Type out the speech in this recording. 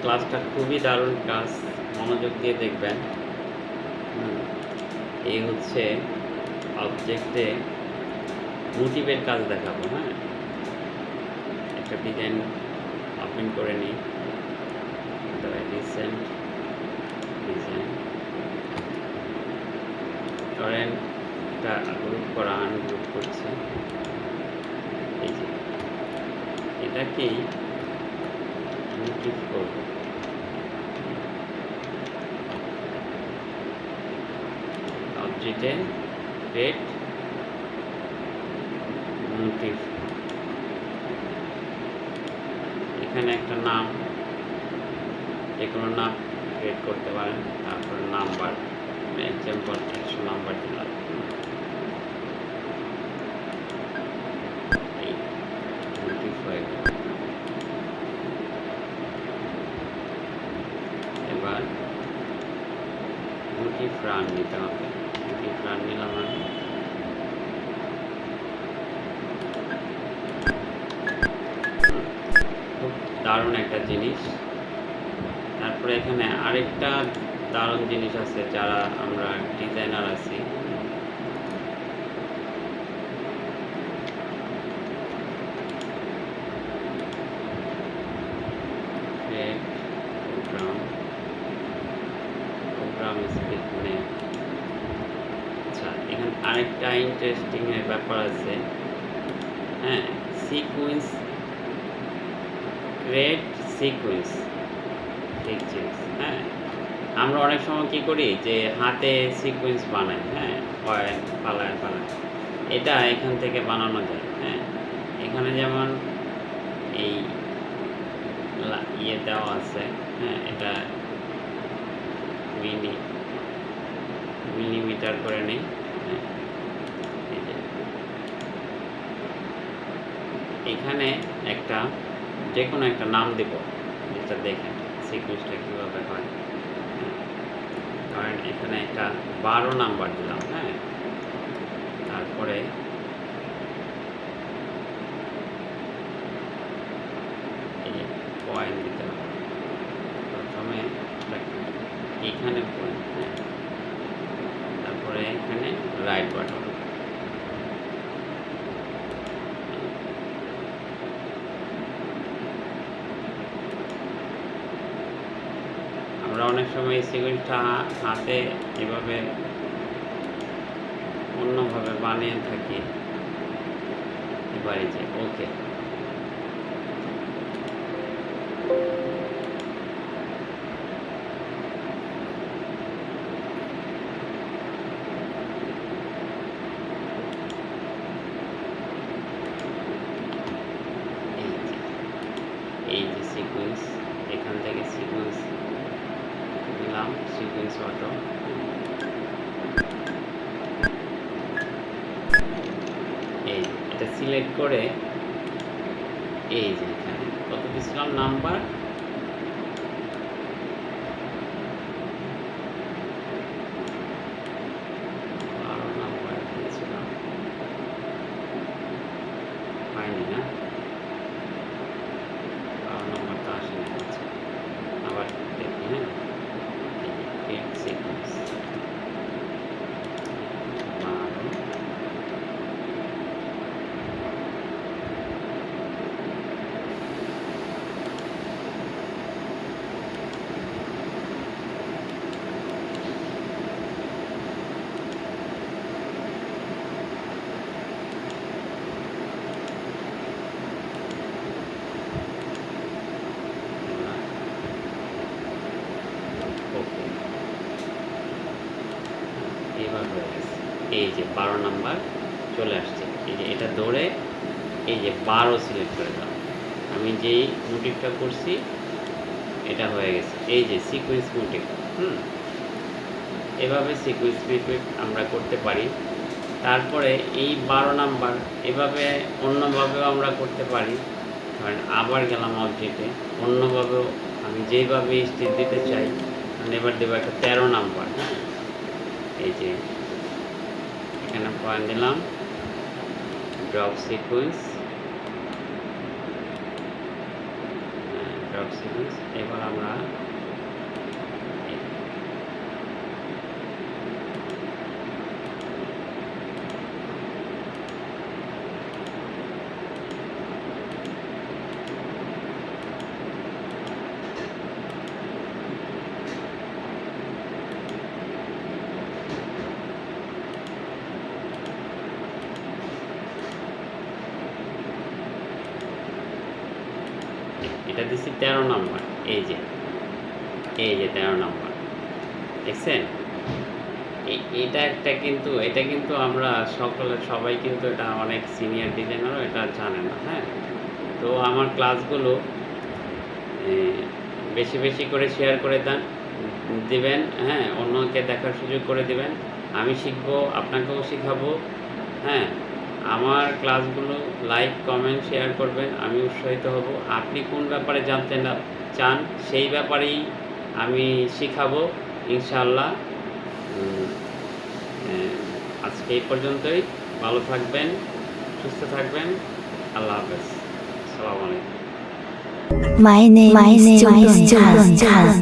ক্লাসটা খুবই দারুণ ক্লাস, মনোযোগ দিয়ে দেখবেন। এই হচ্ছে অবজেক্টে মোটিভের কাজ দেখাবো। হ্যাঁ, একটা ডিজাইন ওপেন করে নিই। রিসেন্ট ডিজাইন ধরেন এটা গ্রুপ করা, আনগ্রুপ করছে। এই যে এটাকেই মোটিভ করব। অবজেক্টে ক্রিয়েট মোটিভ, এখানে একটা নাম, যে কোনো নাম ক্রিয়েট করতে পারেন। তারপরে নাম্বার, এক্সাম্পল 100 নাম্বার দিলাম। এই মোটিভ হয়ে গেল। এবার মোটিভ রান নিতে হবে। মোটিভ রান নিলাম আমি। খুব দারুণ একটা জিনিস। তারপরে এখানে আরেকটা দারুণ জিনিস আছে, যারা আমরা ডিজাইনার আছি, প্রোগ্রাম স্ক্রিপ্ট নেম। আচ্ছা, এখানে আরেকটা ইন্টারেস্টিং এর ব্যাপার আছে। হ্যাঁ, সিকোয়েন্স, ক্রিয়েট সিকোয়েন্স পিকচার্স। হ্যাঁ, আমরা অনেক সময় কী করি যে হাতে সিকোয়েন্স বানাই। হ্যাঁ, পয়েন্ট পালায় পালায়, এটা এখান থেকে বানানো যায়। হ্যাঁ, এখানে যেমন এই ইয়ে দেওয়া আছে। হ্যাঁ, এটা মিলিমিটার করে নেই। হ্যাঁ, এই যে এখানে একটা যে কোনো একটা নাম দেব, যেটা দেখেন সিকোয়েন্সটা কীভাবে হয়। ধরেন এখানে একটা 12 নাম্বার দিলাম। হ্যাঁ, তারপরে এই পয়েন্ট দিতে হবে। প্রথমে এখানে পয়েন্ট, হ্যাঁ, তারপরে এখানে রাইট বাটন। আমরা অনেক সময় এই সিকোয়েন্সটা হাতে এভাবে অন্যভাবে বানিয়ে থাকি। এবার এই যে ওকে, এই যে সিকোয়েন্স, এখান থেকে সিকোয়েন্স দিলাম, সিকোয়েন্স অটো। এই এটা সিলেক্ট করে এই যে এখানে কত দিয়েছিলাম নাম্বার, নাম্বার দিয়েছিলাম, পাইনি না, 12 নাম্বারটা আসেনি। আচ্ছা, আবার দেখি। হ্যাঁ, ক্রিয়েট সিকোয়েন্স 12। এবার হয়ে গেছে। এই যে 12 নাম্বার চলে আসছে। এই যে এটা ধরে এই যে 12 সিলেক্ট করে দাও। আমি যেই মোটিভটা করছি এটা হয়ে গেছে। এই যে সিকোয়েন্স মোটিভ। এভাবে সিকোয়েন্স মোটিভ আমরা করতে পারি। তারপরে এই 12 নাম্বার এভাবে অন্যভাবেও আমরা করতে পারি। ধরেন আবার গেলাম অবজেক্টে, অন্যভাবেও আমি যেইভাবে স্টিচ দিতে চাই, এবার দেবো একটা 13 নাম্বার। হ্যাঁ, এই যে এখানে পয়েন্ট দিলাম, ড্রপ সিকোয়েন্স, ওয়ার্ড সিরিজ। এবার আমরা এটা দিচ্ছি 13 নম্বর। এই যে 13 নম্বর দেখছেন। এটা কিন্তু আমরা সবাই কিন্তু এটা অনেক সিনিয়র ডিজাইনারও এটা জানে না। হ্যাঁ, তো আমার ক্লাসগুলো বেশি বেশি করে শেয়ার করে দিবেন। হ্যাঁ, অন্যকে দেখার সুযোগ করে দিবেন। আমি শিখবো, আপনাকেও শেখাবো। হ্যাঁ, আমার ক্লাসগুলো লাইক, কমেন্ট, শেয়ার করবেন, আমি উৎসাহিত হব। আপনি কোন ব্যাপারে জানতে চান সেই ব্যাপারেই আমি শেখাবো ইনশাআল্লাহ। আজকে এই পর্যন্তই। ভালো থাকবেন, সুস্থ থাকবেন। আল্লাহ হাফেজ। আসসালামু আলাইকুম। My name is Julian.